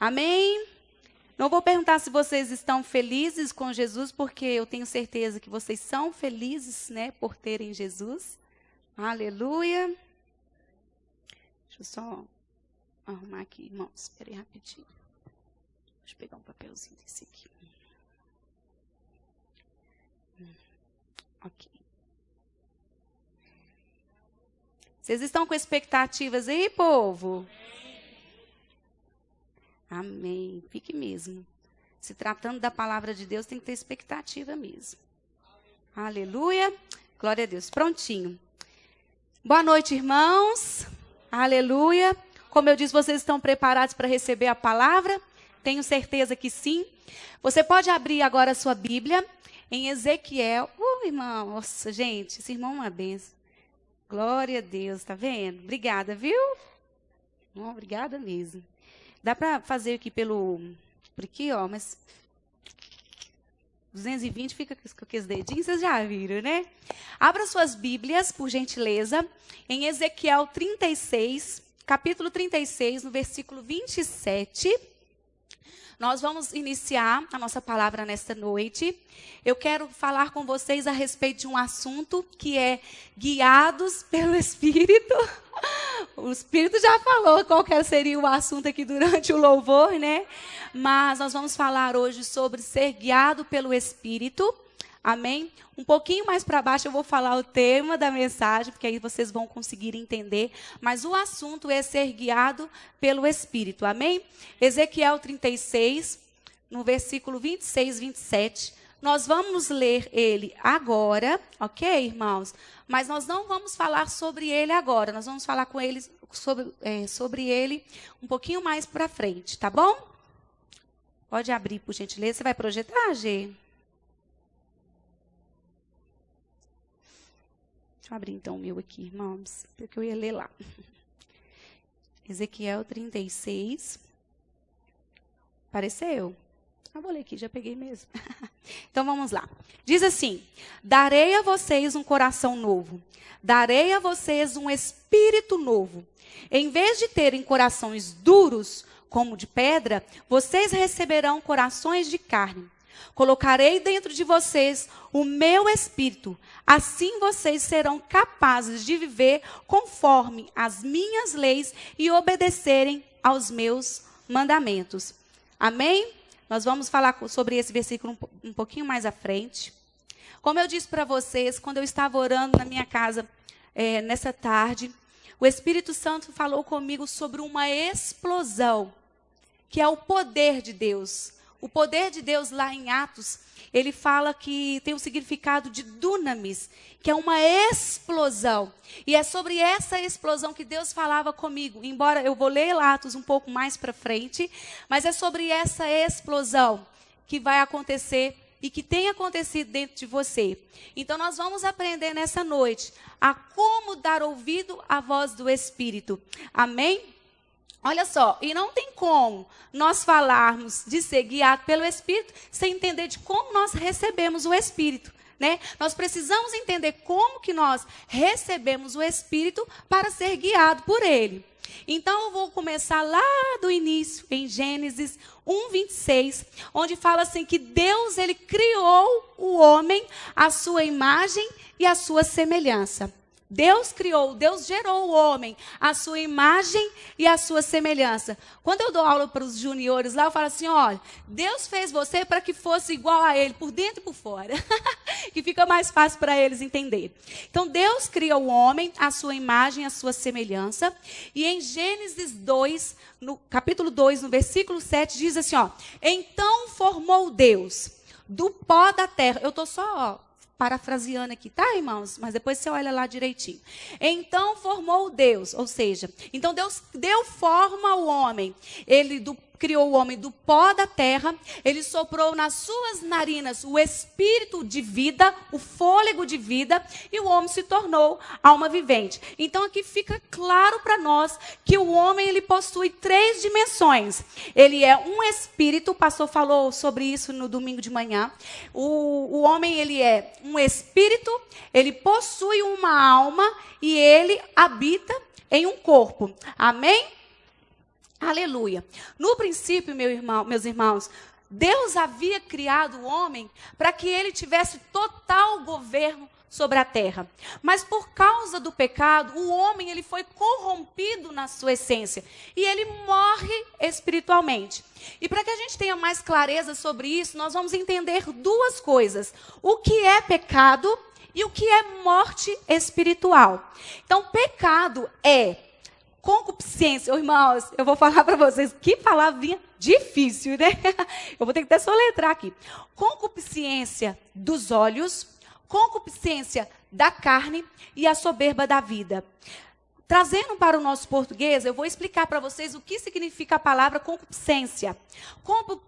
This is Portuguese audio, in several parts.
Amém? Não vou perguntar se vocês estão felizes com Jesus, porque eu tenho certeza que vocês são felizes, né, por terem Jesus. Aleluia. Deixa eu só arrumar aqui, irmãos. Espera aí rapidinho. Deixa eu pegar um papelzinho desse aqui. Ok. Vocês estão com expectativas aí, povo? Amém. Fique mesmo. Se tratando da palavra de Deus, tem que ter expectativa mesmo. Aleluia. Glória a Deus. Prontinho. Boa noite, irmãos. Aleluia. Como eu disse, vocês estão preparados para receber a palavra? Tenho certeza que sim. Você pode abrir agora a sua Bíblia em Ezequiel. Irmão, nossa, gente, esse irmão é uma benção. Glória a Deus, tá vendo? Obrigada, viu? Obrigada mesmo. Dá para fazer aqui por aqui, ó, mas 220 fica com aqueles dedinhos, vocês já viram, né? Abra suas Bíblias, por gentileza, em Ezequiel 36, capítulo 36, no versículo 27. Nós vamos iniciar a nossa palavra nesta noite. Eu quero falar com vocês a respeito de um assunto que é guiados pelo Espírito. O Espírito já falou qual que seria o assunto aqui durante o louvor, né? Mas nós vamos falar hoje sobre ser guiado pelo Espírito. Amém? Um pouquinho mais para baixo eu vou falar o tema da mensagem, porque aí vocês vão conseguir entender. Mas o assunto é ser guiado pelo Espírito. Amém? Ezequiel 36, no versículo 26, 27. Nós vamos ler ele agora, ok, irmãos? Mas nós não vamos falar sobre ele agora. Nós vamos falar com ele sobre ele um pouquinho mais para frente, tá bom? Pode abrir, por gentileza. Você vai projetar, Gê? Deixa eu abrir então o meu aqui, irmãos, porque eu ia ler lá. Ezequiel 36. Apareceu? Eu vou ler aqui, já peguei mesmo. Então vamos lá. Diz assim: darei a vocês um coração novo, darei a vocês um espírito novo. Em vez de terem corações duros, como de pedra, vocês receberão corações de carne. Colocarei dentro de vocês o meu espírito, assim vocês serão capazes de viver conforme as minhas leis e obedecerem aos meus mandamentos. Amém? Nós vamos falar sobre esse versículo um pouquinho mais à frente. Como eu disse para vocês, quando eu estava orando na minha casa nessa tarde, o Espírito Santo falou comigo sobre uma explosão, que é o poder de Deus. O poder de Deus lá em Atos, ele fala que tem o significado de dunamis, que é uma explosão. E é sobre essa explosão que Deus falava comigo. Embora eu vou ler Atos um pouco mais para frente, mas é sobre essa explosão que vai acontecer e que tem acontecido dentro de você. Então nós vamos aprender nessa noite a como dar ouvido à voz do Espírito. Amém? Olha só, e não tem como nós falarmos de ser guiado pelo Espírito sem entender de como nós recebemos o Espírito, né? Nós precisamos entender como que nós recebemos o Espírito para ser guiado por Ele. Então eu vou começar lá do início, em Gênesis 1:26, onde fala assim que Deus, ele criou o homem à sua imagem e à sua semelhança. Deus criou, Deus gerou o homem, a sua imagem e a sua semelhança. Quando eu dou aula para os juniores lá, eu falo assim, olha, Deus fez você para que fosse igual a Ele, por dentro e por fora. Que fica mais fácil para eles entenderem. Então, Deus criou o homem, a sua imagem, a sua semelhança. E em Gênesis 2, no capítulo 2, no versículo 7, diz assim, ó, então formou Deus do pó da terra. Eu estou só, parafraseando aqui, tá, irmãos? Mas depois você olha lá direitinho. Então formou Deus, ou seja, então Deus deu forma ao homem. Ele criou o homem do pó da terra, ele soprou nas suas narinas o espírito de vida, o fôlego de vida, e o homem se tornou alma vivente. Então aqui fica claro para nós que o homem, ele possui 3 dimensões. Ele é um espírito, o pastor falou sobre isso no domingo de manhã. O homem, ele é um espírito, ele possui uma alma e ele habita em um corpo. Amém? Aleluia. No princípio, meus irmãos, Deus havia criado o homem para que ele tivesse total governo sobre a terra. Mas por causa do pecado, o homem ele foi corrompido na sua essência e ele morre espiritualmente. E para que a gente tenha mais clareza sobre isso, nós vamos entender duas coisas: o que é pecado e o que é morte espiritual. Então, pecado é concupiscência. Irmãos, eu vou falar para vocês, que palavrinha difícil, né? Eu vou ter que até soletrar aqui. Concupiscência dos olhos, concupiscência da carne e a soberba da vida. Trazendo para o nosso português, eu vou explicar para vocês o que significa a palavra concupiscência.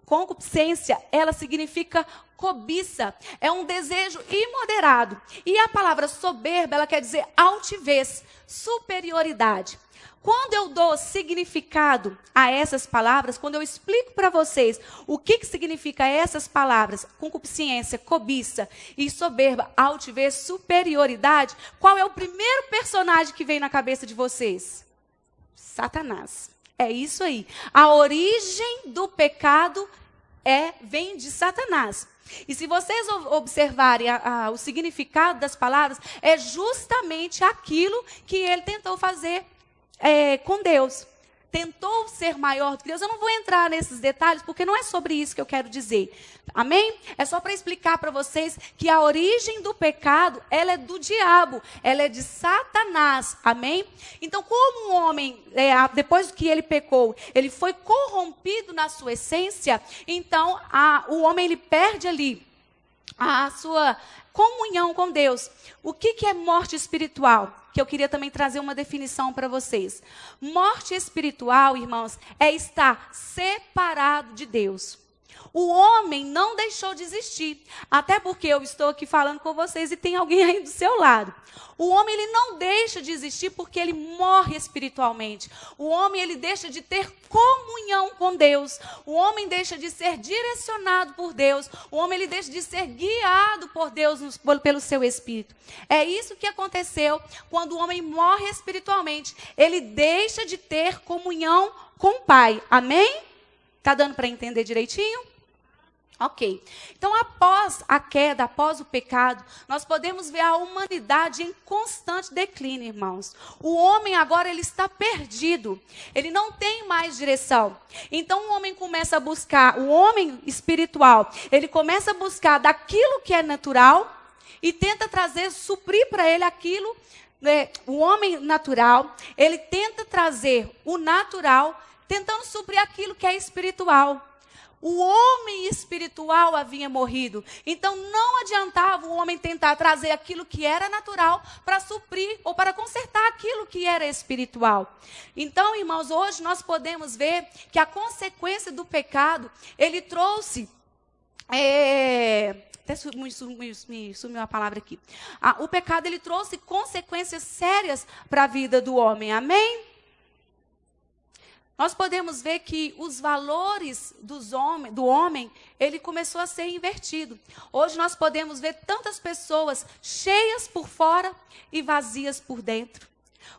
Concupiscência, ela significa cobiça, é um desejo imoderado. E a palavra soberba, ela quer dizer altivez, superioridade. Quando eu dou significado a essas palavras, quando eu explico para vocês o que significa essas palavras, concupiscência, cobiça e soberba, altivez, superioridade, qual é o primeiro personagem que vem na cabeça de vocês? Satanás. É isso aí. A origem do pecado vem de Satanás. E se vocês observarem o significado das palavras, é justamente aquilo que ele tentou fazer com Deus. Tentou ser maior do que Deus. Eu não vou entrar nesses detalhes, porque não é sobre isso que eu quero dizer. Amém? É só para explicar para vocês que a origem do pecado, ela é do diabo, ela é de Satanás. Amém? Então, como um homem, depois que ele pecou, ele foi corrompido na sua essência, então o homem ele perde ali a sua comunhão com Deus. O que é morte espiritual? Que eu queria também trazer uma definição para vocês. Morte espiritual, irmãos, é estar separado de Deus. O homem não deixou de existir, até porque eu estou aqui falando com vocês e tem alguém aí do seu lado. O homem ele não deixa de existir porque ele morre espiritualmente. O homem ele deixa de ter comunhão com Deus. O homem deixa de ser direcionado por Deus. O homem ele deixa de ser guiado por Deus pelo seu espírito. É isso que aconteceu quando o homem morre espiritualmente. Ele deixa de ter comunhão com o Pai. Amém? Tá dando para entender direitinho? Ok. Então, após a queda, após o pecado, nós podemos ver a humanidade em constante declínio, irmãos. O homem agora ele está perdido. Ele não tem mais direção. Então, o homem começa a buscar, o homem espiritual, ele começa a buscar daquilo que é natural e tenta suprir para ele aquilo, o homem natural, ele tenta trazer o natural, tentando suprir aquilo que é espiritual. O homem espiritual havia morrido. Então, não adiantava o homem tentar trazer aquilo que era natural para suprir ou para consertar aquilo que era espiritual. Então, irmãos, hoje nós podemos ver que a consequência do pecado, ele trouxe... Até me sumiu a palavra aqui. O pecado, ele trouxe consequências sérias para a vida do homem. Amém? Nós podemos ver que os valores do homem, ele começou a ser invertido. Hoje nós podemos ver tantas pessoas cheias por fora e vazias por dentro.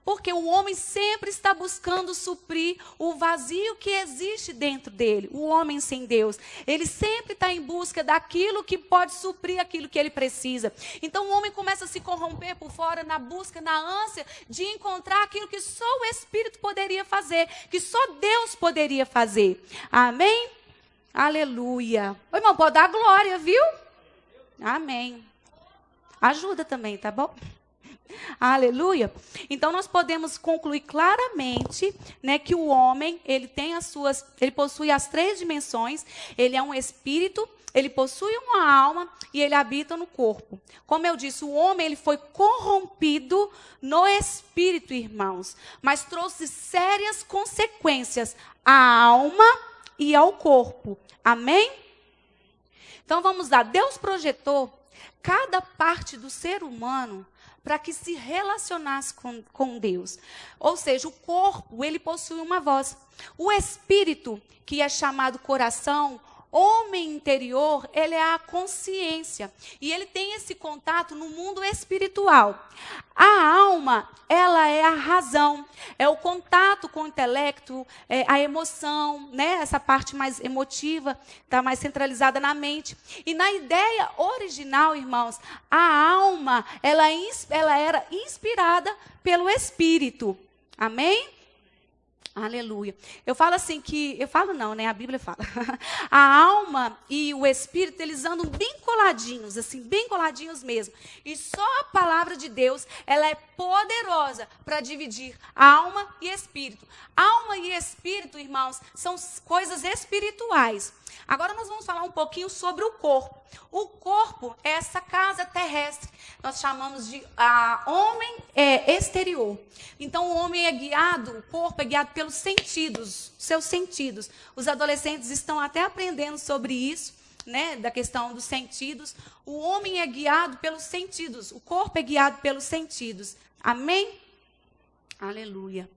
Porque o homem sempre está buscando suprir o vazio que existe dentro dele. O homem sem Deus. Ele sempre está em busca daquilo que pode suprir aquilo que ele precisa. Então o homem começa a se corromper por fora na busca, na ânsia de encontrar aquilo que só o Espírito poderia fazer. Que só Deus poderia fazer. Amém? Aleluia. Ô, irmão, pode dar glória, viu? Amém. Ajuda também, tá bom? Aleluia. Então nós podemos concluir claramente, né, que o homem, ele possui as 3 dimensões. Ele é um espírito, ele possui uma alma e ele habita no corpo. Como eu disse, o homem ele foi corrompido no espírito, irmãos, mas trouxe sérias consequências à alma e ao corpo. Amém? Então vamos lá. Deus projetou cada parte do ser humano para que se relacionasse com Deus. Ou seja, o corpo, ele possui uma voz. O espírito, que é chamado coração, homem interior, ele é a consciência. E ele tem esse contato no mundo espiritual. A alma, ela é a razão. É o contato com o intelecto, é a emoção, né? Essa parte mais emotiva, está mais centralizada na mente. E na ideia original, irmãos, a alma, ela era inspirada pelo Espírito. Amém? Aleluia. Eu falo assim que... Eu falo não, né? A Bíblia fala. A alma e o espírito, eles andam bem coladinhos, assim, bem coladinhos mesmo. E só a palavra de Deus, ela é poderosa para dividir alma e espírito. Alma e espírito, irmãos, são coisas espirituais. Agora nós vamos falar um pouquinho sobre o corpo. O corpo é essa casa terrestre. Nós chamamos de homem exterior. Então o homem é guiado, o corpo é guiado pelos sentidos, seus sentidos. Os adolescentes estão até aprendendo sobre isso, né, da questão dos sentidos. O homem é guiado pelos sentidos, o corpo é guiado pelos sentidos. Amém? Aleluia.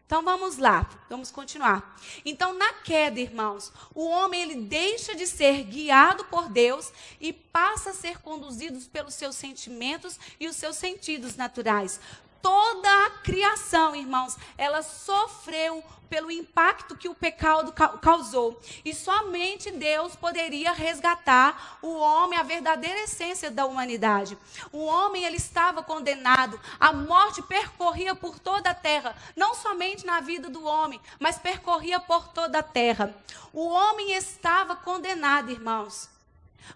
Então vamos lá, vamos continuar. Então na queda, irmãos, o homem ele deixa de ser guiado por Deus e passa a ser conduzido pelos seus sentimentos e os seus sentidos naturais. Toda a criação, irmãos, ela sofreu pelo impacto que o pecado causou. E somente Deus poderia resgatar o homem, a verdadeira essência da humanidade. O homem, ele estava condenado. A morte percorria por toda a terra. Não somente na vida do homem, mas percorria por toda a terra. O homem estava condenado, irmãos.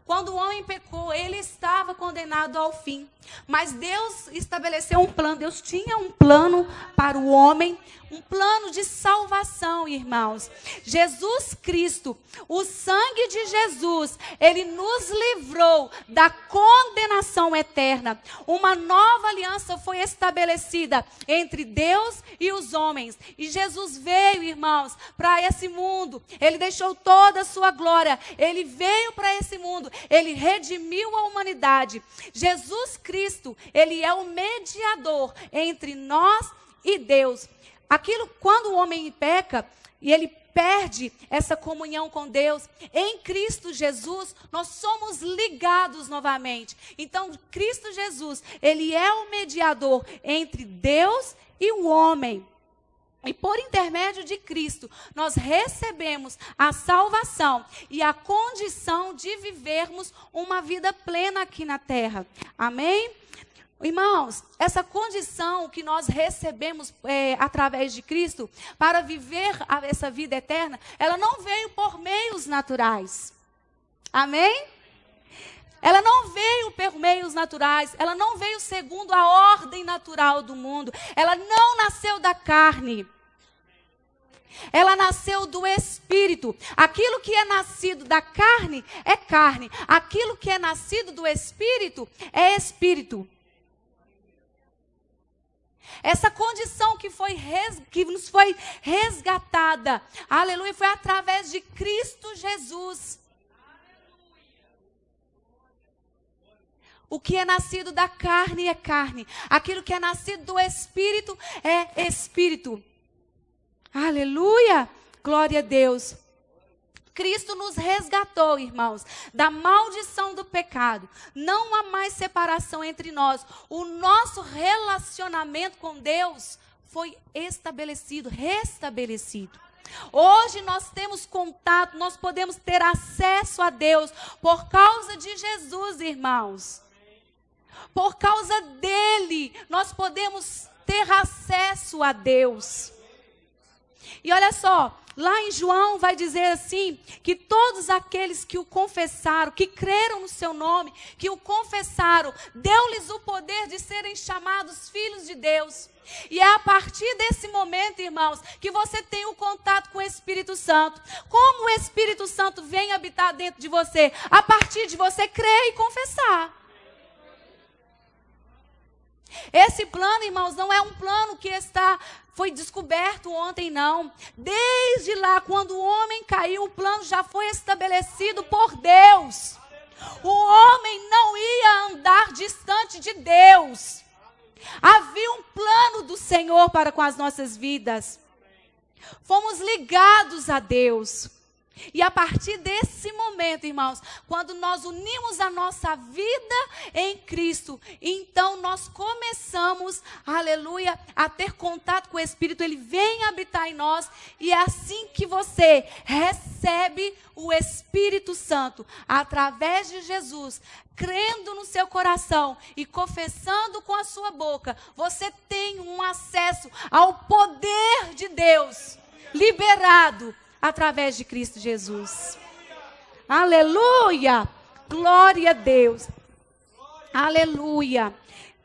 Quando o homem pecou, ele estava condenado ao fim. Mas Deus estabeleceu um plano. Deus tinha um plano para o homem, um plano de salvação, irmãos. Jesus Cristo, o sangue de Jesus, ele nos livrou da condenação eterna. Uma nova aliança foi estabelecida entre Deus e os homens. E Jesus veio, irmãos, para esse mundo. Ele deixou toda a sua glória. Ele veio para esse mundo. Ele redimiu a humanidade. Jesus Cristo, ele é o mediador entre nós e Deus. Quando o homem peca e ele perde essa comunhão com Deus, em Cristo Jesus, nós somos ligados novamente. Então, Cristo Jesus, ele é o mediador entre Deus e o homem. E por intermédio de Cristo, nós recebemos a salvação e a condição de vivermos uma vida plena aqui na terra. Amém? Irmãos, essa condição que nós recebemos através de Cristo para viver essa vida eterna, ela não veio por meios naturais. Amém? Ela não veio por meios naturais, ela não veio segundo a ordem natural do mundo, ela não nasceu da carne. Ela nasceu do Espírito. Aquilo que é nascido da carne é carne. Aquilo que é nascido do Espírito é Espírito. Essa condição que nos foi resgatada, aleluia, foi através de Cristo Jesus. O que é nascido da carne é carne. Aquilo que é nascido do Espírito é Espírito. Aleluia! Glória a Deus. Cristo nos resgatou, irmãos, da maldição do pecado. Não há mais separação entre nós. O nosso relacionamento com Deus foi estabelecido, restabelecido. Hoje nós temos contato, nós podemos ter acesso a Deus por causa de Jesus, irmãos. Por causa dele, nós podemos ter acesso a Deus. E olha só, lá em João vai dizer assim, que todos aqueles que o confessaram, que creram no seu nome, que o confessaram, deu-lhes o poder de serem chamados filhos de Deus. E é a partir desse momento, irmãos, que você tem o contato com o Espírito Santo. Como o Espírito Santo vem habitar dentro de você? A partir de você crer e confessar. Esse plano, irmãos, não é um plano que foi descoberto ontem, não. Desde lá, quando o homem caiu, o plano já foi estabelecido por Deus. O homem não ia andar distante de Deus. Havia um plano do Senhor para com as nossas vidas. Fomos ligados a Deus. E a partir desse momento, irmãos, quando nós unimos a nossa vida em Cristo, então nós começamos, aleluia, a ter contato com o Espírito, ele vem habitar em nós, e é assim que você recebe o Espírito Santo, através de Jesus, crendo no seu coração e confessando com a sua boca, você tem um acesso ao poder de Deus, liberado através de Cristo Jesus. Aleluia! Glória a Deus. Aleluia.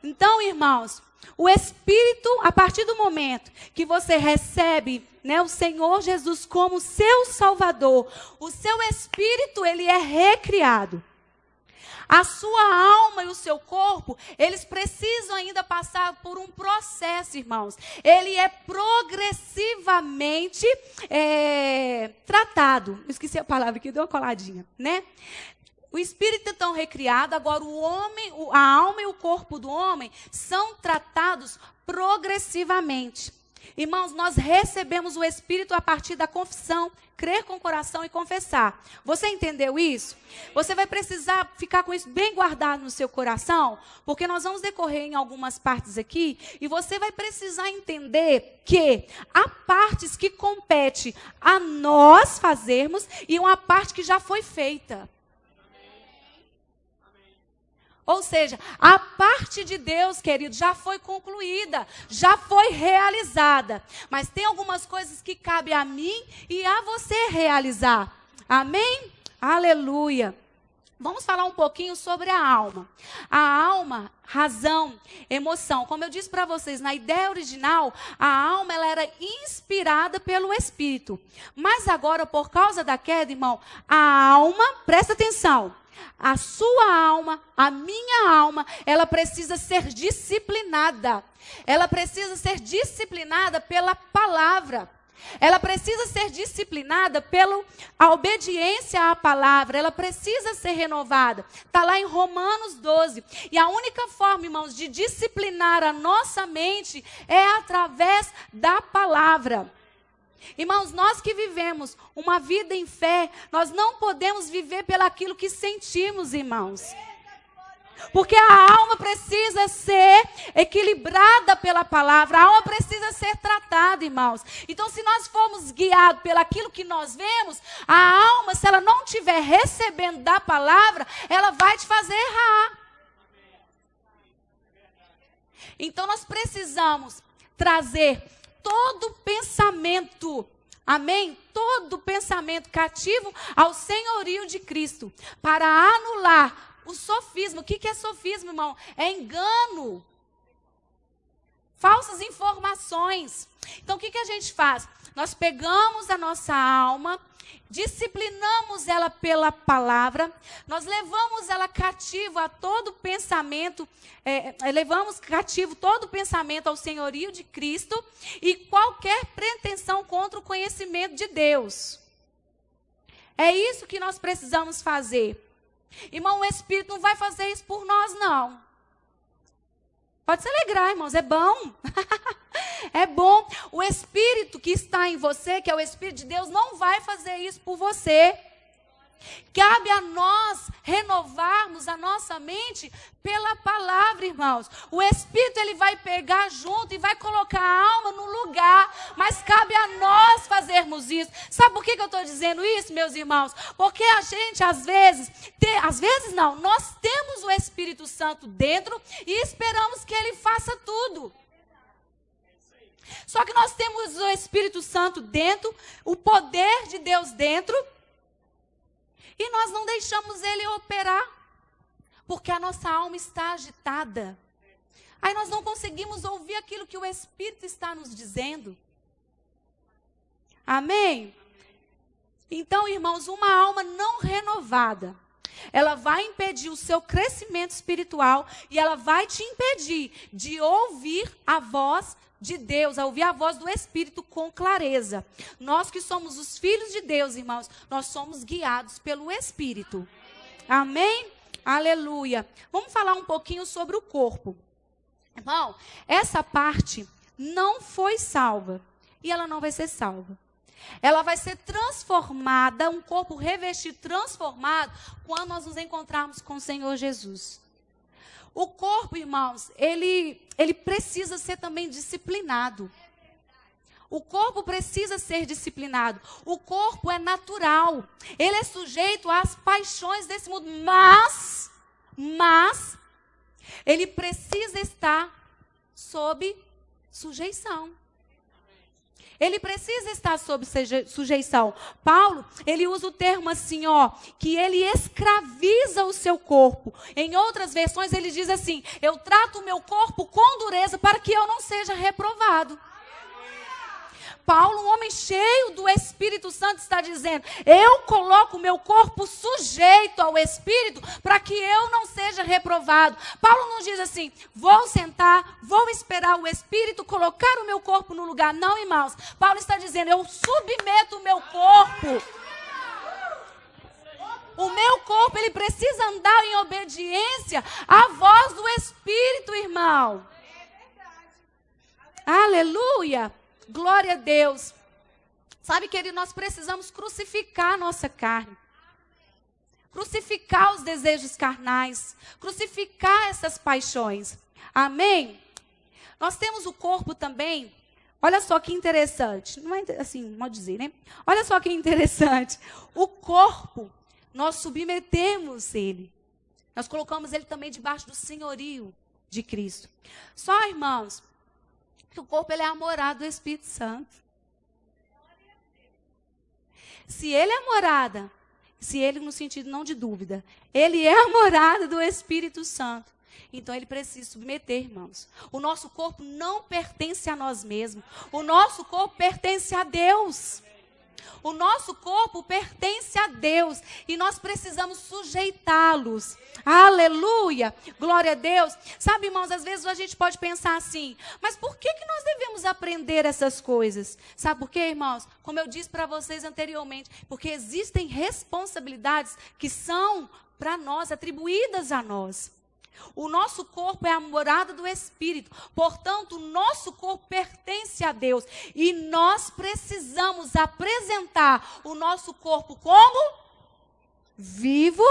Então, irmãos, o Espírito, a partir do momento que você recebe, né, o Senhor Jesus como seu Salvador, o seu Espírito, ele é recriado. A sua alma e o seu corpo, eles precisam ainda passar por um processo, irmãos. Ele é progressivamente tratado. Esqueci a palavra aqui, deu uma coladinha, né? O espírito é tão recriado, agora o homem, a alma e o corpo do homem são tratados progressivamente. Irmãos, nós recebemos o Espírito a partir da confissão, crer com o coração e confessar. Você entendeu isso? Você vai precisar ficar com isso bem guardado no seu coração, porque nós vamos decorrer em algumas partes aqui, e você vai precisar entender que há partes que compete a nós fazermos e uma parte que já foi feita. Ou seja, a parte de Deus, querido, já foi concluída, já foi realizada. Mas tem algumas coisas que cabe a mim e a você realizar. Amém? Aleluia. Vamos falar um pouquinho sobre a alma. A alma, razão, emoção. Como eu disse para vocês, na ideia original, a alma ela era inspirada pelo Espírito. Mas agora, por causa da queda, irmão, a alma, presta atenção, a sua alma, a minha alma, ela precisa ser disciplinada. Ela precisa ser disciplinada pela palavra. Ela precisa ser disciplinada pela obediência à palavra. Ela precisa ser renovada. Está lá em Romanos 12. E a única forma, irmãos, de disciplinar a nossa mente é através da palavra. Irmãos, nós que vivemos uma vida em fé, nós não podemos viver pelaquilo que sentimos, irmãos. Porque a alma precisa ser equilibrada pela palavra, a alma precisa ser tratada, irmãos. Então, se nós formos guiados pelaquilo que nós vemos, a alma, se ela não estiver recebendo da palavra, ela vai te fazer errar. Então, nós precisamos trazer todo pensamento, amém? Todo pensamento cativo ao senhorio de Cristo, para anular o sofisma. O que é sofisma, irmão? É engano. Falsas informações. Então, o que a gente faz? Nós pegamos a nossa alma, disciplinamos ela pela palavra, nós levamos ela cativo a todo pensamento, levamos cativo todo pensamento ao senhorio de Cristo e qualquer pretensão contra o conhecimento de Deus. É isso que nós precisamos fazer. Irmão, o Espírito não vai fazer isso por nós, não. Pode se alegrar, irmãos, é bom. É bom. O Espírito que está em você, que é o Espírito de Deus, não vai fazer isso por você. Cabe a nós renovarmos a nossa mente pela palavra, irmãos. O Espírito, ele vai pegar junto e vai colocar a alma no lugar, mas cabe a nós fazermos isso. Sabe por que eu estou dizendo isso, meus irmãos? Porque a gente, às vezes não, nós temos o Espírito Santo dentro e esperamos que ele faça tudo. Só que nós temos o Espírito Santo dentro, o poder de Deus dentro, e nós não deixamos ele operar, porque a nossa alma está agitada. Aí nós não conseguimos ouvir aquilo que o Espírito está nos dizendo. Amém? Então, irmãos, uma alma não renovada, ela vai impedir o seu crescimento espiritual e ela vai te impedir de ouvir a voz de Deus, a ouvir a voz do Espírito com clareza. Nós que somos os filhos de Deus, irmãos, nós somos guiados pelo Espírito. Amém? Aleluia. Vamos falar um pouquinho sobre o corpo. Irmão, essa parte não foi salva e ela não vai ser salva. Ela vai ser transformada, um corpo revestido, transformado, quando nós nos encontrarmos com o Senhor Jesus. O corpo, irmãos, ele precisa ser também disciplinado. O corpo precisa ser disciplinado. O corpo é natural. Ele é sujeito às paixões desse mundo. Mas ele precisa estar sob sujeição. Ele precisa estar sob sujeição. Paulo, ele usa o termo assim, que ele escraviza o seu corpo. Em outras versões, ele diz assim: eu trato o meu corpo com dureza para que eu não seja reprovado. Paulo, um homem cheio do Espírito Santo, está dizendo: eu coloco o meu corpo sujeito ao Espírito para que eu não seja reprovado. Paulo não diz assim: vou sentar, vou esperar o Espírito colocar o meu corpo no lugar. Não, irmãos. Paulo está dizendo: eu submeto o meu corpo. O meu corpo, ele precisa andar em obediência à voz do Espírito, irmão. Aleluia. Glória a Deus. Sabe, querido, nós precisamos crucificar a nossa carne. Crucificar os desejos carnais. Crucificar essas paixões. Amém? Nós temos o corpo também. Olha só que interessante. Não é assim, pode dizer, né? Olha só que interessante. O corpo, nós submetemos ele. Nós colocamos ele também debaixo do senhorio de Cristo. Só, irmãos, que o corpo ele é a morada do Espírito Santo. Se ele é a morada, se ele no sentido não de dúvida, ele é a morada do Espírito Santo, então ele precisa submeter, irmãos. O nosso corpo não pertence a nós mesmos. O nosso corpo pertence a Deus. O nosso corpo pertence a Deus e nós precisamos sujeitá-los. Aleluia! Glória a Deus. Sabe, irmãos, às vezes a gente pode pensar assim: mas por que nós devemos aprender essas coisas? Sabe por quê, irmãos? Como eu disse para vocês anteriormente, porque existem responsabilidades que são para nós, atribuídas a nós. O nosso corpo é a morada do Espírito. Portanto, o nosso corpo pertence a Deus. E nós precisamos apresentar o nosso corpo como vivo,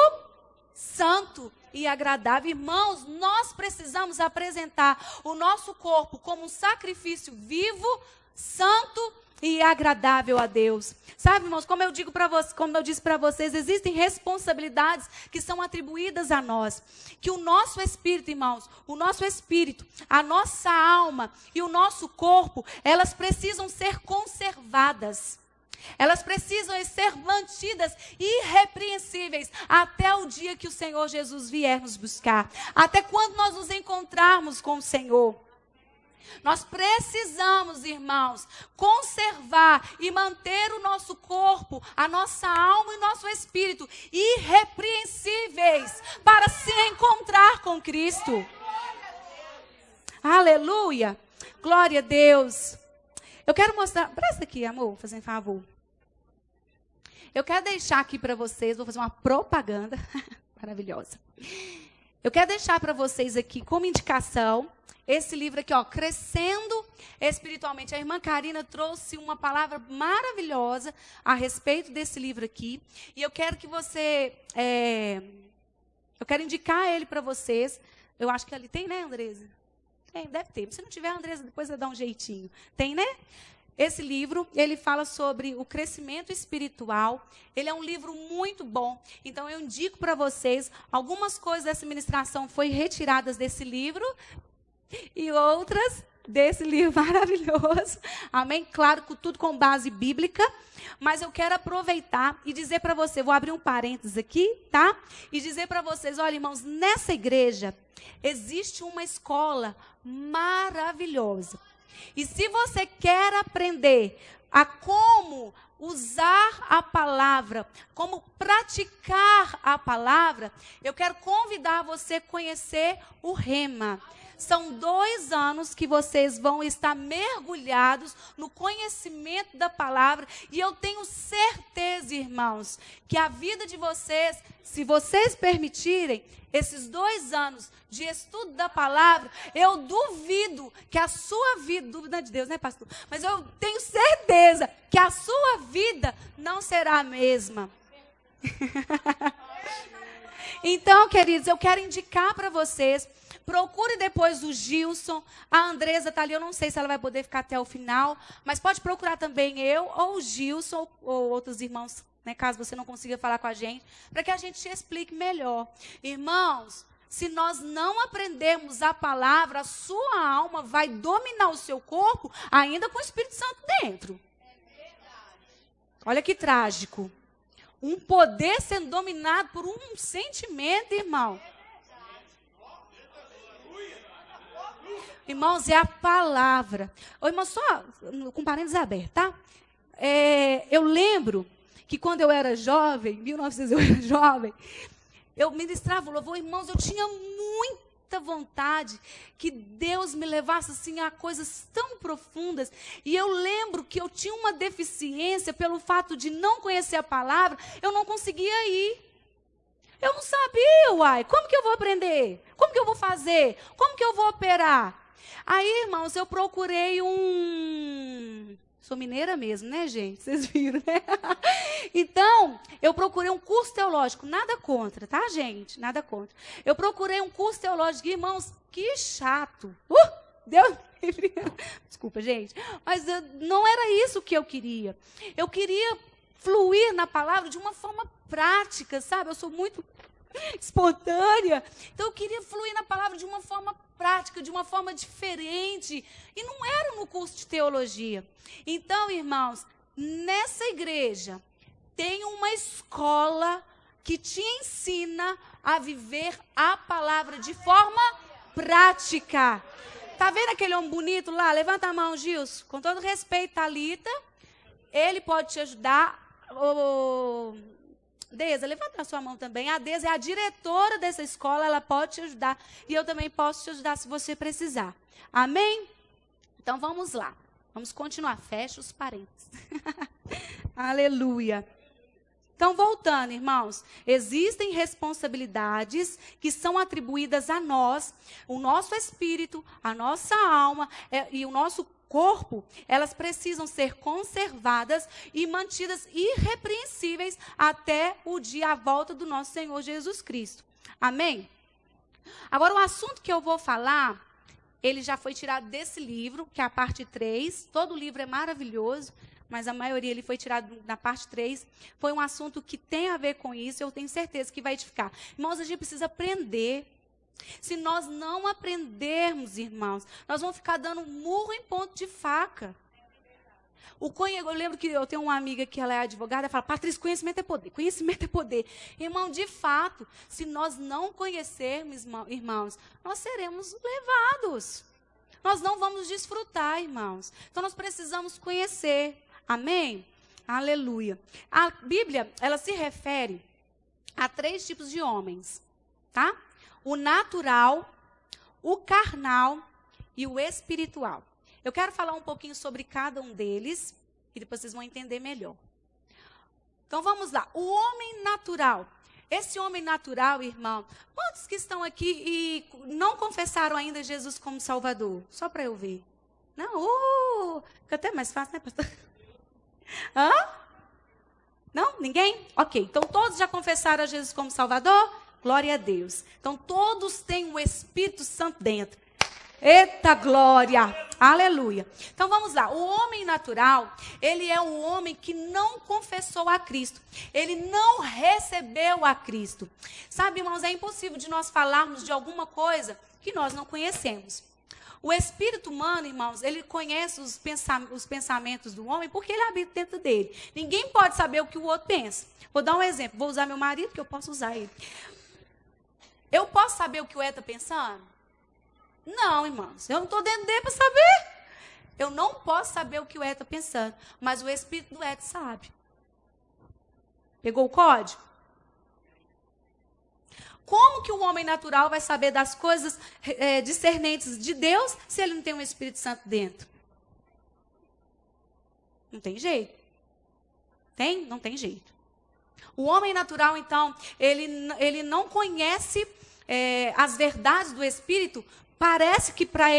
santo e agradável. Irmãos, nós precisamos apresentar o nosso corpo como um sacrifício vivo, santo e agradável a Deus. Sabe, irmãos, como eu disse para vocês, existem responsabilidades que são atribuídas a nós. Que o nosso espírito, irmãos, o nosso espírito, a nossa alma e o nosso corpo, elas precisam ser conservadas. Elas precisam ser mantidas irrepreensíveis até o dia que o Senhor Jesus vier nos buscar. Até quando nós nos encontrarmos com o Senhor. Nós precisamos, irmãos, conservar e manter o nosso corpo, a nossa alma e o nosso espírito irrepreensíveis para se encontrar com Cristo. Aleluia! Glória a Deus! Eu quero mostrar, presta aqui, amor, fazendo favor. Eu quero deixar aqui para vocês, vou fazer uma propaganda maravilhosa. Eu quero deixar para vocês aqui como indicação esse livro aqui, Crescendo Espiritualmente. A irmã Karina trouxe uma palavra maravilhosa a respeito desse livro aqui. E eu quero que você... eu quero indicar ele para vocês. Eu acho que ali tem, né, Andresa? Tem, deve ter. Se não tiver, Andresa, depois vai dar um jeitinho. Tem, né? Esse livro, ele fala sobre o crescimento espiritual. Ele é um livro muito bom. Então, eu indico para vocês. Algumas coisas dessa ministração foram retiradas desse livro e outras desse livro maravilhoso. Amém? Claro, tudo com base bíblica. Mas eu quero aproveitar e dizer para você, vou abrir um parênteses aqui, tá? E dizer para vocês, olha, irmãos, nessa igreja existe uma escola maravilhosa. E se você quer aprender a como usar a palavra, como praticar a palavra, eu quero convidar você a conhecer o Rema. São 2 anos que vocês vão estar mergulhados no conhecimento da palavra. E eu tenho certeza, irmãos, que a vida de vocês, se vocês permitirem, esses 2 anos de estudo da palavra, eu duvido que a sua vida, dúvida de Deus, né, pastor? Mas eu tenho certeza que a sua vida não será a mesma. Então, queridos, eu quero indicar para vocês, procure depois o Gilson, a Andresa está ali, eu não sei se ela vai poder ficar até o final, mas pode procurar também eu, ou o Gilson, ou outros irmãos, né, caso você não consiga falar com a gente, para que a gente te explique melhor. Irmãos, se nós não aprendermos a palavra, a sua alma vai dominar o seu corpo, ainda com o Espírito Santo dentro. Olha que trágico. Um poder sendo dominado por um sentimento, irmão. Irmãos, é a palavra. Ô, irmão, só com parênteses abertos, tá? Eu lembro que quando eu era jovem, em 1900 eu era jovem, eu ministrava o louvor, irmãos, eu tinha muita vontade que Deus me levasse assim a coisas tão profundas. E eu lembro que eu tinha uma deficiência pelo fato de não conhecer a palavra, eu não conseguia ir. Eu não sabia, uai, como que eu vou aprender? Como que eu vou fazer? Como que eu vou operar? Aí, irmãos, eu procurei Sou mineira mesmo, né, gente? Vocês viram, né? Então, eu procurei um curso teológico. Nada contra, tá, gente? Nada contra. Eu procurei um curso teológico. Irmãos, que chato. Deus me livre. Desculpa, gente. Mas não era isso que eu queria. Eu queria fluir na palavra de uma forma prática, sabe? Eu sou muito espontânea. Então, eu queria fluir na palavra de uma forma prática, de uma forma diferente. E não era no curso de teologia. Então, irmãos, nessa igreja tem uma escola que te ensina a viver a palavra de forma prática. Tá vendo aquele homem bonito lá? Levanta a mão, Gilson. Com todo respeito, Thalita. Ele pode te ajudar. Deza, levanta a sua mão também. A Deza é a diretora dessa escola, ela pode te ajudar. E eu também posso te ajudar se você precisar. Amém? Então vamos lá. Vamos continuar. Fecha os parênteses. Aleluia. Então, voltando, irmãos, existem responsabilidades que são atribuídas a nós, o nosso espírito, a nossa alma e o nosso corpo, elas precisam ser conservadas e mantidas irrepreensíveis até o dia, a volta do nosso Senhor Jesus Cristo. Amém? Agora, o assunto que eu vou falar, ele já foi tirado desse livro, que é a parte 3. Todo o livro é maravilhoso, mas a maioria ele foi tirado na parte 3. Foi um assunto que tem a ver com isso, eu tenho certeza que vai edificar. Irmãos, a gente precisa aprender. Se nós não aprendermos, irmãos, nós vamos ficar dando murro em ponto de faca. Eu lembro que eu tenho uma amiga que ela é advogada, ela fala, Patrícia, conhecimento é poder, conhecimento é poder. Irmão, de fato, se nós não conhecermos, irmãos, nós seremos levados. Nós não vamos desfrutar, irmãos. Então, nós precisamos conhecer. Amém? Aleluia. A Bíblia, ela se refere a 3 tipos de homens, tá? O natural, o carnal e o espiritual. Eu quero falar um pouquinho sobre cada um deles e depois vocês vão entender melhor. Então vamos lá. O homem natural. Esse homem natural, irmão, quantos que estão aqui e não confessaram ainda Jesus como Salvador? Só para eu ver. Não? Fica até mais fácil, né, pastor? Hã? Não? Ninguém? Ok. Então todos já confessaram a Jesus como Salvador? Glória a Deus. Então, todos têm o Espírito Santo dentro. Eita glória! Aleluia. Então, vamos lá. O homem natural, ele é um homem que não confessou a Cristo. Ele não recebeu a Cristo. Sabe, irmãos, é impossível de nós falarmos de alguma coisa que nós não conhecemos. O espírito humano, irmãos, ele conhece os pensamentos do homem porque ele habita dentro dele. Ninguém pode saber o que o outro pensa. Vou dar um exemplo. Vou usar meu marido, porque eu posso usar ele. Eu posso saber o que o Ed está pensando? Não, irmãos. Eu não estou dentro dele para saber. Eu não posso saber o que o Ed está pensando. Mas o espírito do Ed sabe. Pegou o código? Como que o homem natural vai saber das coisas discernentes de Deus se ele não tem um Espírito Santo dentro? Não tem jeito. Tem? Não tem jeito. O homem natural, então, ele não conhece as verdades do Espírito. Parece que para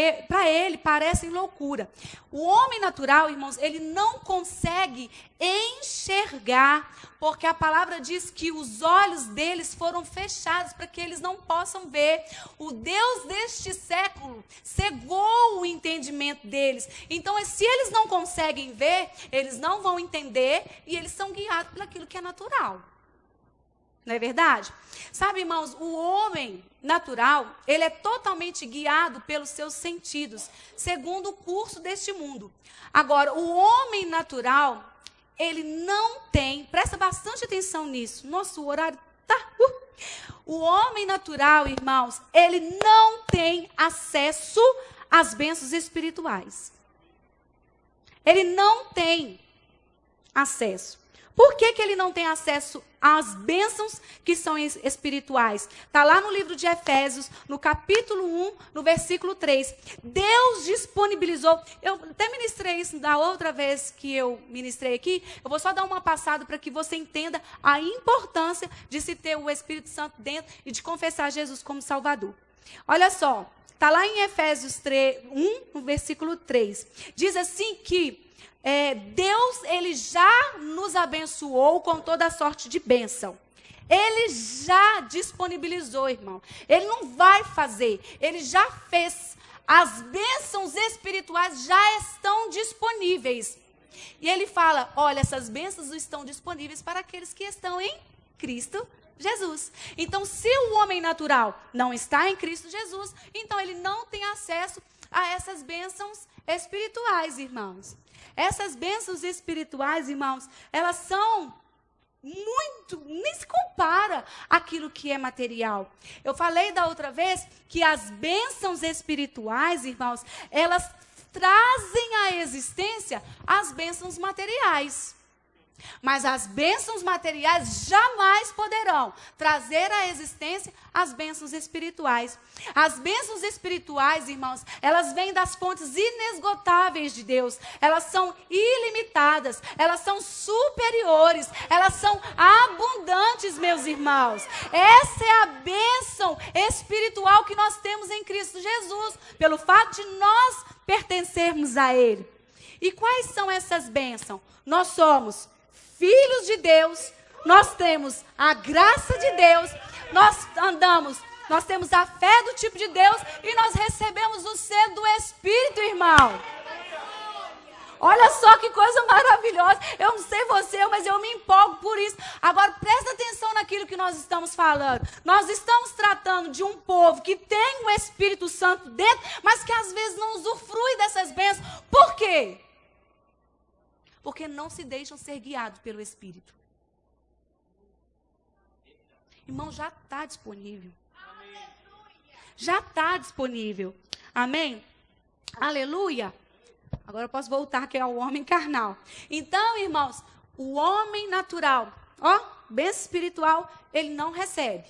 ele parecem loucura. O homem natural, irmãos, ele não consegue enxergar, porque a palavra diz que os olhos deles foram fechados para que eles não possam ver. O Deus deste século cegou o entendimento deles. Então, se eles não conseguem ver, eles não vão entender e eles são guiados por aquilo que é natural. Não é verdade? Sabe, irmãos, o homem natural, ele é totalmente guiado pelos seus sentidos, segundo o curso deste mundo. Agora, o homem natural, ele não tem, presta bastante atenção nisso, nosso horário tá... O homem natural, irmãos, ele não tem acesso às bênçãos espirituais. Ele não tem acesso. Por que ele não tem acesso às bênçãos que são espirituais? Está lá no livro de Efésios, no capítulo 1, no versículo 3. Deus disponibilizou, eu até ministrei isso da outra vez que eu ministrei aqui, eu vou só dar uma passada para que você entenda a importância de se ter o Espírito Santo dentro e de confessar Jesus como Salvador. Olha só, está lá em Efésios 1, no versículo 3. Diz assim que Deus, ele já nos abençoou com toda a sorte de bênção. Ele já disponibilizou, irmão. Ele não vai fazer, ele já fez. As bênçãos espirituais já estão disponíveis. E ele fala, olha, essas bênçãos estão disponíveis para aqueles que estão em Cristo Jesus. Então, se o homem natural não está em Cristo Jesus, então ele não tem acesso a essas bênçãos espirituais, irmãos. Essas bênçãos espirituais, irmãos, elas são muito, nem se compara àquilo que é material. Eu falei da outra vez que as bênçãos espirituais, irmãos, elas trazem à existência as bênçãos materiais. Mas as bênçãos materiais jamais poderão trazer à existência as bênçãos espirituais. As bênçãos espirituais, irmãos, elas vêm das fontes inesgotáveis de Deus. Elas são ilimitadas, elas são superiores, elas são abundantes, meus irmãos. Essa é a bênção espiritual que nós temos em Cristo Jesus, pelo fato de nós pertencermos a Ele. E quais são essas bênçãos? Nós somos filhos de Deus, nós temos a graça de Deus, nós temos a fé do tipo de Deus e nós recebemos o selo do Espírito, irmão. Olha só que coisa maravilhosa. Eu não sei você, mas eu me empolgo por isso. Agora, presta atenção naquilo que nós estamos falando. Nós estamos tratando de um povo que tem o Espírito Santo dentro, mas que às vezes não usufrui dessas bênçãos. Por quê? Porque não se deixam ser guiados pelo Espírito. Irmão, já está disponível. Já está disponível. Amém? Aleluia. Agora eu posso voltar que é o homem carnal. Então, irmãos, o homem natural, bênção espiritual, ele não recebe.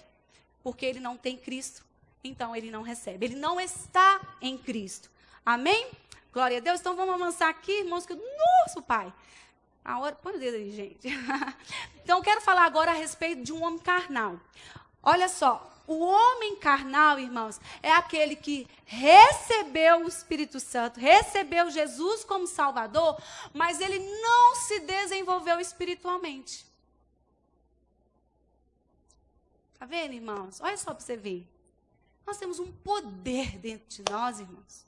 Porque ele não tem Cristo. Então, ele não recebe. Ele não está em Cristo. Amém? Glória a Deus. Então, vamos avançar aqui, irmãos. Nossa, Pai. A hora... Põe o dedo aí, gente. Então, eu quero falar agora a respeito de um homem carnal. Olha só. O homem carnal, irmãos, é aquele que recebeu o Espírito Santo, recebeu Jesus como Salvador, mas ele não se desenvolveu espiritualmente. Está vendo, irmãos? Olha só para você ver. Nós temos um poder dentro de nós, irmãos.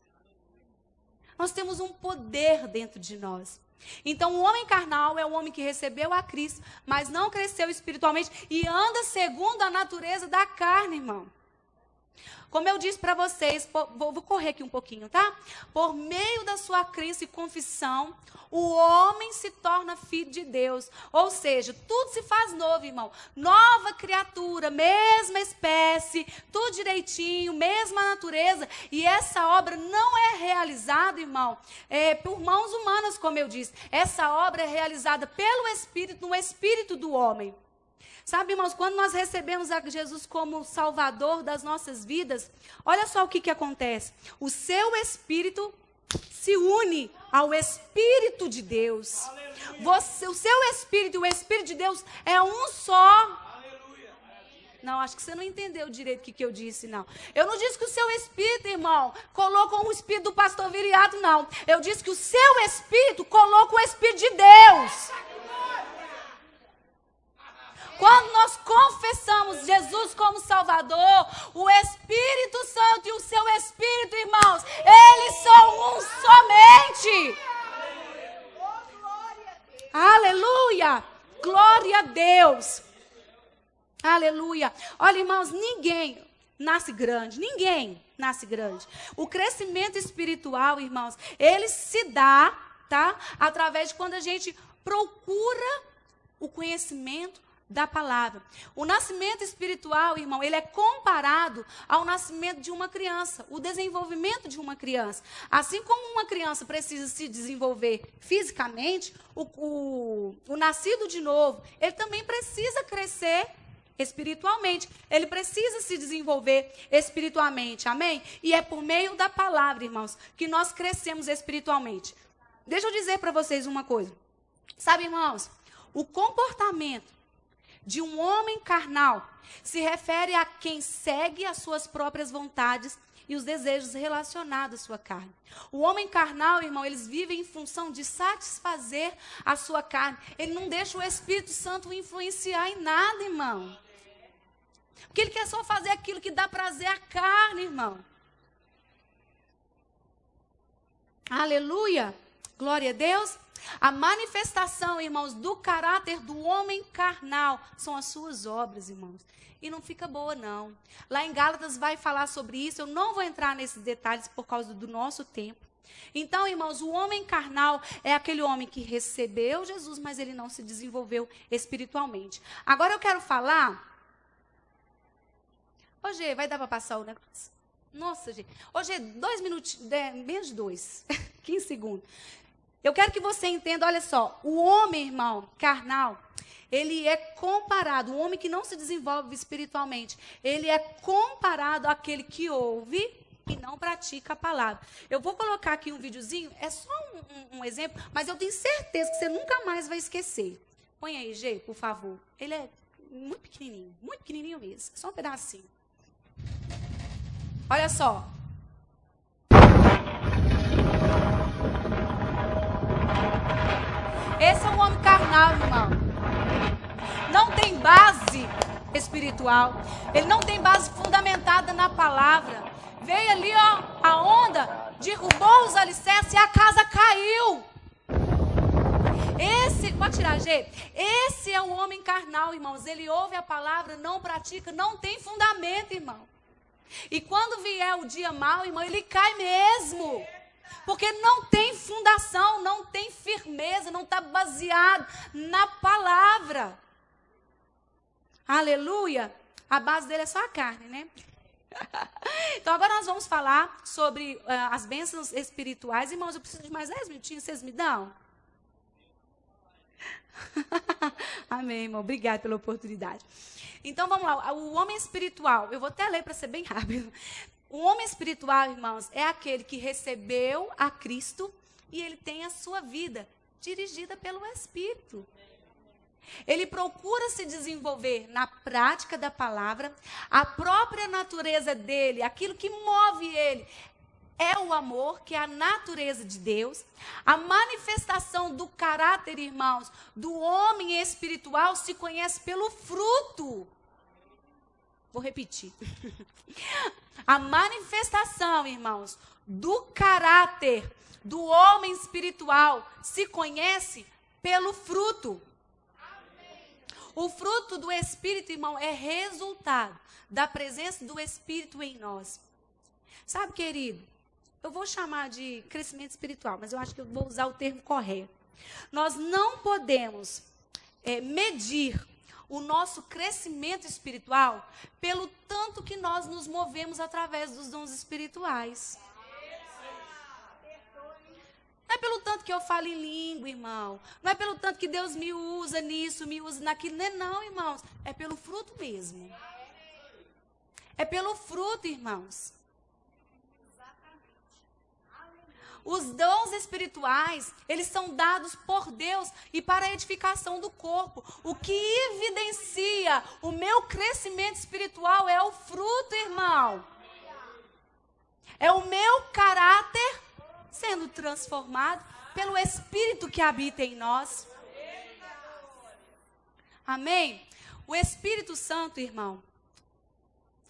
Nós temos um poder dentro de nós. Então, o homem carnal é o homem que recebeu a Cristo, mas não cresceu espiritualmente e anda segundo a natureza da carne, irmão. Como eu disse para vocês, vou correr aqui um pouquinho, tá? Por meio da sua crença e confissão, o homem se torna filho de Deus. Ou seja, tudo se faz novo, irmão. Nova criatura, mesma espécie, tudo direitinho, mesma natureza. E essa obra não é realizada, irmão, por mãos humanas, como eu disse. Essa obra é realizada pelo Espírito, no Espírito do homem. Sabe, irmãos, quando nós recebemos a Jesus como Salvador das nossas vidas, olha só o que acontece. O seu Espírito se une ao Espírito de Deus. O seu Espírito e o Espírito de Deus é um só. Não, acho que você não entendeu direito o que eu disse, não. Eu não disse que o seu Espírito, irmão, colocou o Espírito do pastor Viriato, não. Eu disse que o seu Espírito colocou o Espírito de Deus. Quando nós confessamos Jesus como Salvador, o Espírito Santo e o seu Espírito, irmãos, eles são um somente. Aleluia! Glória a Deus! Aleluia! Olha, irmãos, ninguém nasce grande. Ninguém nasce grande. O crescimento espiritual, irmãos, ele se dá, tá? Através de quando a gente procura o conhecimento da palavra. O nascimento espiritual, irmão, ele é comparado ao nascimento de uma criança, o desenvolvimento de uma criança. Assim como uma criança precisa se desenvolver fisicamente, o nascido de novo, ele também precisa crescer espiritualmente. Ele precisa se desenvolver espiritualmente, amém? E é por meio da palavra, irmãos, que nós crescemos espiritualmente. Deixa eu dizer para vocês uma coisa. Sabe, irmãos, o comportamento de um homem carnal se refere a quem segue as suas próprias vontades e os desejos relacionados à sua carne. O homem carnal, irmão, eles vivem em função de satisfazer a sua carne. Ele não deixa o Espírito Santo influenciar em nada, irmão. Porque ele quer só fazer aquilo que dá prazer à carne, irmão. Aleluia! Glória a Deus! A manifestação, irmãos, do caráter do homem carnal são as suas obras, irmãos. E não fica boa, não. Lá em Gálatas vai falar sobre isso. Eu não vou entrar nesses detalhes por causa do nosso tempo. Então, irmãos, o homem carnal é aquele homem que recebeu Jesus, mas ele não se desenvolveu espiritualmente. Agora eu quero falar... Ô, Gê, vai dar para passar o negócio? Nossa, Gê. Ô, Gê, 2 minutos, menos de 2, 15 segundos. Eu quero que você entenda, olha só, o homem, irmão, carnal, ele é comparado, o homem que não se desenvolve espiritualmente, ele é comparado àquele que ouve e não pratica a palavra. Eu vou colocar aqui um videozinho, é só um exemplo, mas eu tenho certeza que você nunca mais vai esquecer. Põe aí, Gê, por favor. Ele é muito pequenininho mesmo, só um pedacinho. Olha só. Esse é um homem carnal, irmão. Não tem base espiritual. Ele não tem base fundamentada na palavra. Veio ali, ó, a onda, derrubou os alicerces e a casa caiu. Pode tirar, Gê? Esse é o homem carnal, irmãos. Ele ouve a palavra, não pratica, não tem fundamento, irmão. E quando vier o dia mau, irmão, ele cai mesmo. Porque não tem fundação, não tem firmeza, não está baseado na palavra. Aleluia. A base dele é só a carne, né? Então agora nós vamos falar sobre as bênçãos espirituais. Irmãos, eu preciso de mais 10 minutinhos, vocês me dão? Amém, irmão. Obrigada pela oportunidade. Então vamos lá. O homem espiritual, eu vou até ler para ser bem rápido. O homem espiritual, irmãos, é aquele que recebeu a Cristo e ele tem a sua vida dirigida pelo Espírito. Ele procura se desenvolver na prática da palavra, a própria natureza dele, aquilo que move ele, é o amor, que é a natureza de Deus. A manifestação do caráter, irmãos, do homem espiritual se conhece pelo fruto. Vou repetir. A manifestação, irmãos, do caráter do homem espiritual se conhece pelo fruto. O fruto do Espírito, irmão, é resultado da presença do Espírito em nós. Sabe, querido, eu vou chamar de crescimento espiritual, mas eu acho que eu vou usar o termo correto. Nós não podemos medir o nosso crescimento espiritual pelo tanto que nós nos movemos através dos dons espirituais. Não é pelo tanto tanto que eu falo em língua, irmão. Não é pelo tanto que Deus me usa nisso, me usa naquilo. Não, irmãos. É pelo fruto mesmo. É pelo fruto, irmãos. Os dons espirituais, eles são dados por Deus e para a edificação do corpo. O que evidencia o meu crescimento espiritual é o fruto, irmão. É o meu caráter sendo transformado pelo Espírito que habita em nós. Amém? O Espírito Santo, irmão,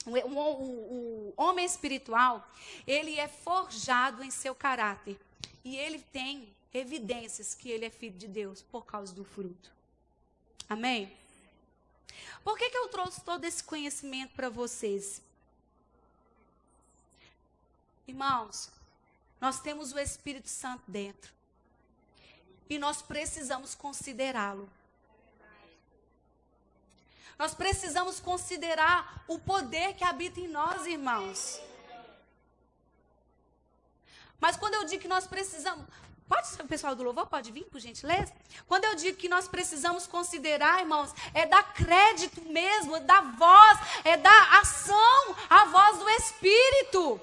o homem espiritual, ele é forjado em seu caráter. E ele tem evidências que ele é filho de Deus por causa do fruto. Amém? Por que eu trouxe todo esse conhecimento para vocês? Irmãos, nós temos o Espírito Santo dentro. E nós precisamos considerá-lo. Nós precisamos considerar o poder que habita em nós, irmãos. Mas quando eu digo que nós precisamos... O pessoal do louvor pode vir, por gentileza? Quando eu digo que nós precisamos considerar, irmãos, é dar crédito mesmo, é dar voz, é dar ação à voz do Espírito.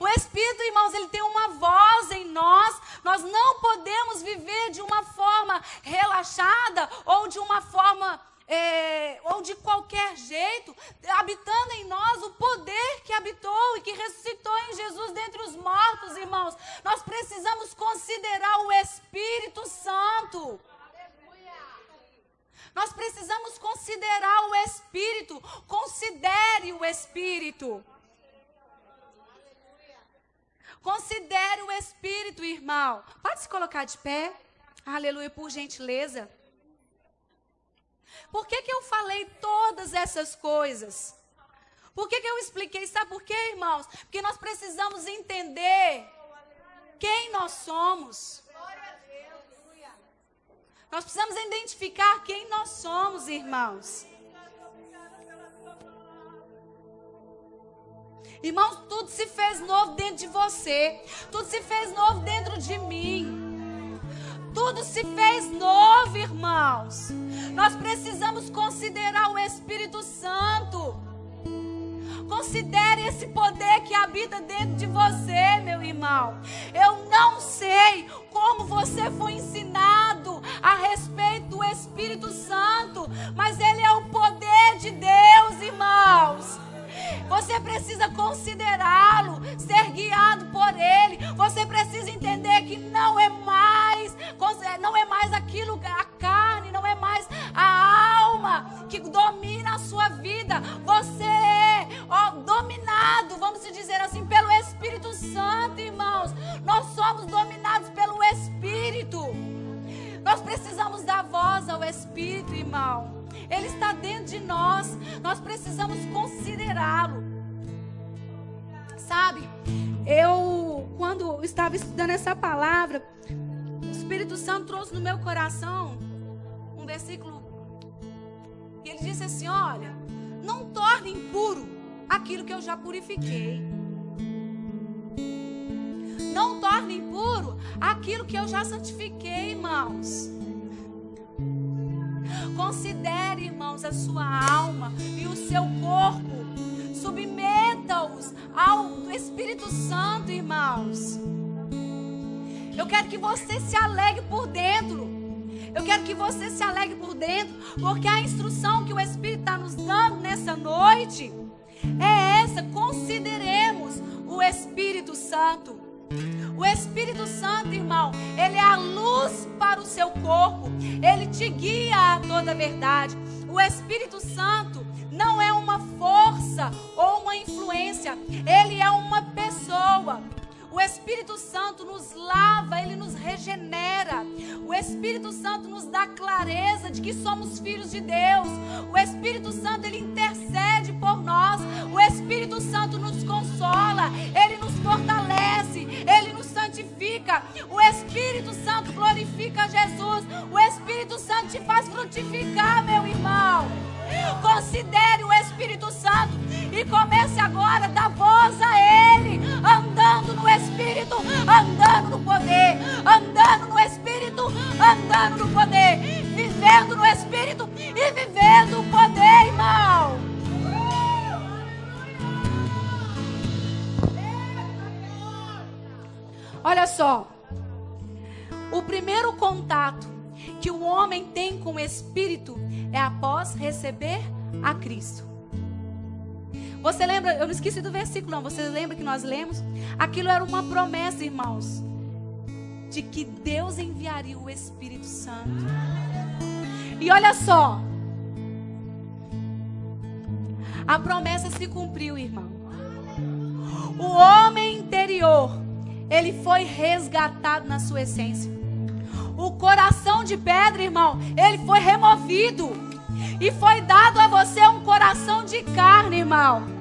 O Espírito, irmãos, ele tem uma voz em nós. Nós não podemos viver de uma forma relaxada ou de uma forma... ou de qualquer jeito, habitando em nós o poder que habitou e que ressuscitou em Jesus dentre os mortos, irmãos. Nós precisamos considerar o Espírito Santo. Nós precisamos considerar o Espírito. Considere o Espírito. Considere o Espírito, irmão. Pode se colocar de pé. Aleluia, por gentileza. Por que eu falei todas essas coisas? Por que eu expliquei? Sabe por quê, irmãos? Porque nós precisamos entender quem nós somos. Nós precisamos identificar quem nós somos, irmãos. Irmãos, tudo se fez novo dentro de você. Tudo se fez novo dentro de mim. Tudo se fez novo, irmãos. Nós precisamos considerar o Espírito Santo. Considere esse poder que habita dentro de você, meu irmão. Eu não sei como você foi ensinado a respeito do Espírito Santo, mas ele é o poder de Deus, irmãos. Você precisa considerá-lo, ser guiado por ele. Você precisa entender que não é mais aquilo, a carne, não é mais a alma que domina a sua vida. Você é dominado, vamos dizer assim, pelo Espírito Santo, irmãos. Nós somos dominados pelo Espírito. Nós precisamos dar voz ao Espírito, irmão. Ele está dentro de nós. Nós precisamos considerá-lo. Sabe, quando estava estudando essa palavra, o Espírito Santo trouxe no meu coração um versículo. E ele disse assim: olha, não torne impuro aquilo que eu já purifiquei. Não torne impuro aquilo que eu já santifiquei, irmãos. Considere, irmãos, a sua alma e o seu corpo. Submeta-os ao Espírito Santo, irmãos. Eu quero que você se alegre por dentro. Eu quero que você se alegre por dentro, porque a instrução que o Espírito está nos dando nessa noite é essa: consideremos o Espírito Santo. O Espírito Santo, irmão, ele é a luz para o seu corpo. Ele te guia a toda a verdade. O Espírito Santo não é uma força ou uma influência. Ele é uma pessoa. O Espírito Santo nos lava, ele nos regenera. O Espírito Santo nos dá clareza de que somos filhos de Deus. O Espírito Santo, ele intercede por nós. O Espírito Santo nos consola, ele nos fortalece, ele nos santifica. O Espírito Santo glorifica Jesus. O Espírito Santo te faz frutificar, meu irmão. Considere o Espírito Santo e comece agora a dar voz a ele, andando no Espírito Espírito, andando no poder, andando no Espírito, andando no poder, vivendo no Espírito e vivendo o poder, irmão. Olha só, o primeiro contato que o homem tem com o Espírito é após receber a Cristo. Você lembra, eu não esqueci do versículo não, você lembra que nós lemos? Aquilo era uma promessa, irmãos, de que Deus enviaria o Espírito Santo. E olha só, a promessa se cumpriu, irmão. O homem interior, ele foi resgatado na sua essência. O coração de pedra, irmão, ele foi removido. E foi dado a você um coração de carne, irmão.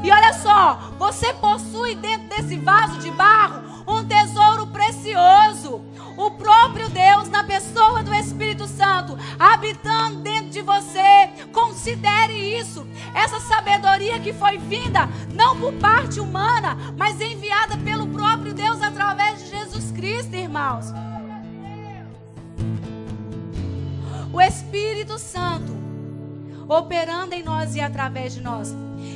E olha só, você possui dentro desse vaso de barro um tesouro precioso. O próprio Deus, na pessoa do Espírito Santo, habitando dentro de você. Considere isso. Essa sabedoria que foi vinda, não por parte humana, mas enviada pelo próprio Deus através de Jesus Cristo, irmãos. O Espírito Santo operando em nós e através de nós.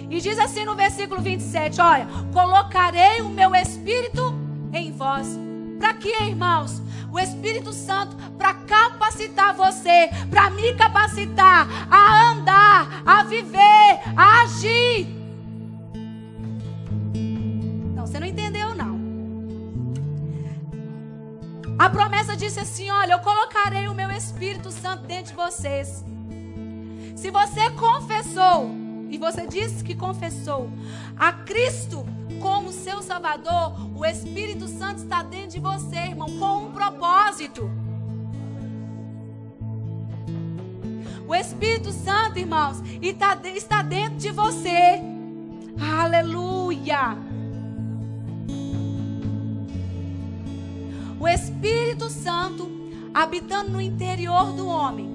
E diz assim no versículo 27, olha, colocarei o meu Espírito em vós. Para quê, irmãos? O Espírito Santo para capacitar você, para me capacitar a andar, a viver, a agir. Não, você não entendeu não. A promessa disse assim, olha, eu colocarei o meu Espírito Santo dentro de vocês. Se você confessou, e você disse que confessou a Cristo como seu Salvador, o Espírito Santo está dentro de você, irmão, com um propósito. O Espírito Santo, irmãos, está dentro de você. Aleluia! O Espírito Santo habitando no interior do homem,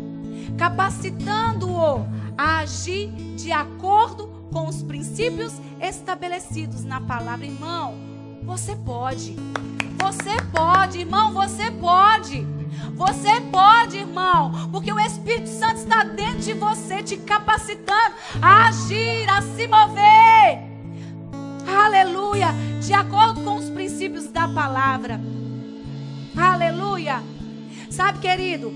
capacitando-o a agir de acordo com os princípios estabelecidos na palavra. Irmão, você pode, irmão, você pode, irmão, porque o Espírito Santo está dentro de você, te capacitando a agir, a se mover, aleluia, de acordo com os princípios da palavra, aleluia. Sabe, querido,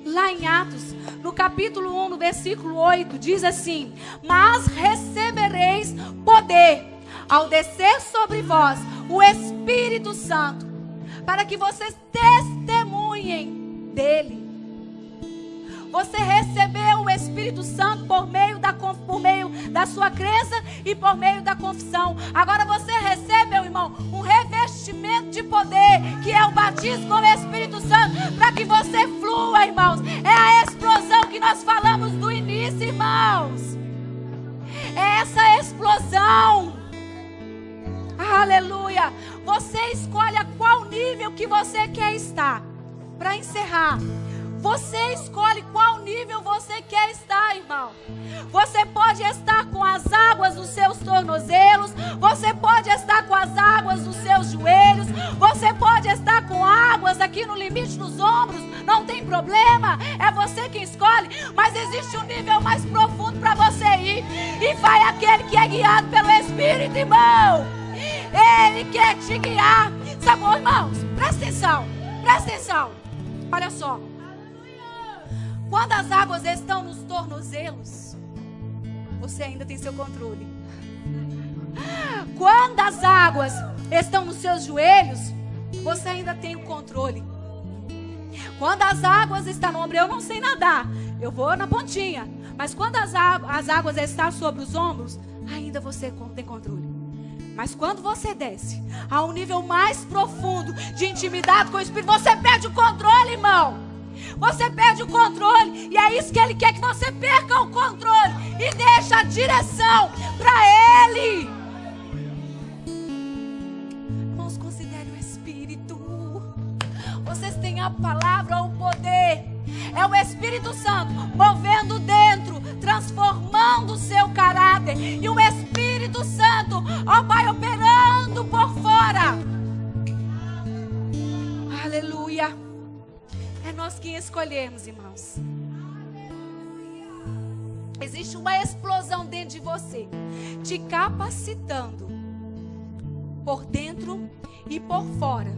lá em Atos, no capítulo 1, no versículo 8, diz assim: mas recebereis poder ao descer sobre vós o Espírito Santo, para que vocês testemunhem dele. Você recebeu o Espírito Santo por meio da sua crença e por meio da confissão. Agora você recebe, meu irmão, um revestimento de poder, que é o batismo com o Espírito Santo, para que você flua, irmãos. É a explosão que nós falamos no início, irmãos. É essa explosão. Aleluia. Você escolhe a qual nível que você quer estar. Para encerrar, você escolhe qual nível você quer estar, irmão. Você pode estar com as águas nos seus tornozelos. Você pode estar com as águas nos seus joelhos. Você pode estar com águas aqui no limite dos ombros. Não tem problema. É você que escolhe. Mas existe um nível mais profundo para você ir. E vai aquele que é guiado pelo Espírito, irmão. Ele quer te guiar. Sabe, irmãos? Presta atenção. Presta atenção. Olha só. Quando as águas estão nos tornozelos, você ainda tem seu controle. Quando as águas estão nos seus joelhos, você ainda tem o controle. Quando as águas estão no ombro, eu não sei nadar, eu vou na pontinha. Mas quando as águas estão sobre os ombros, ainda você tem controle. Mas quando você desce a um nível mais profundo de intimidade com o Espírito, você perde o controle, irmão. Você perde o controle. E é isso que Ele quer, que você perca o controle e deixe a direção para Ele. Irmãos, considere o Espírito. Vocês têm a palavra, o poder. É o Espírito Santo movendo dentro, transformando o seu caráter. E o Espírito Santo, ó Pai, operando por fora. escolhermos, irmãos. Existe uma explosão dentro de você, te capacitando por dentro e por fora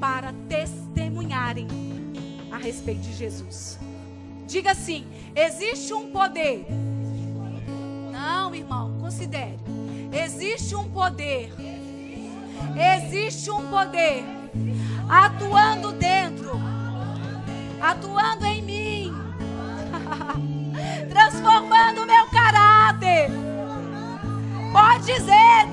para testemunharem a respeito de Jesus. Diga assim: existe um poder. Não, irmão, considere. Existe um poder. Existe um poder atuando dentro, atuando em mim, transformando o meu caráter. Pode dizer,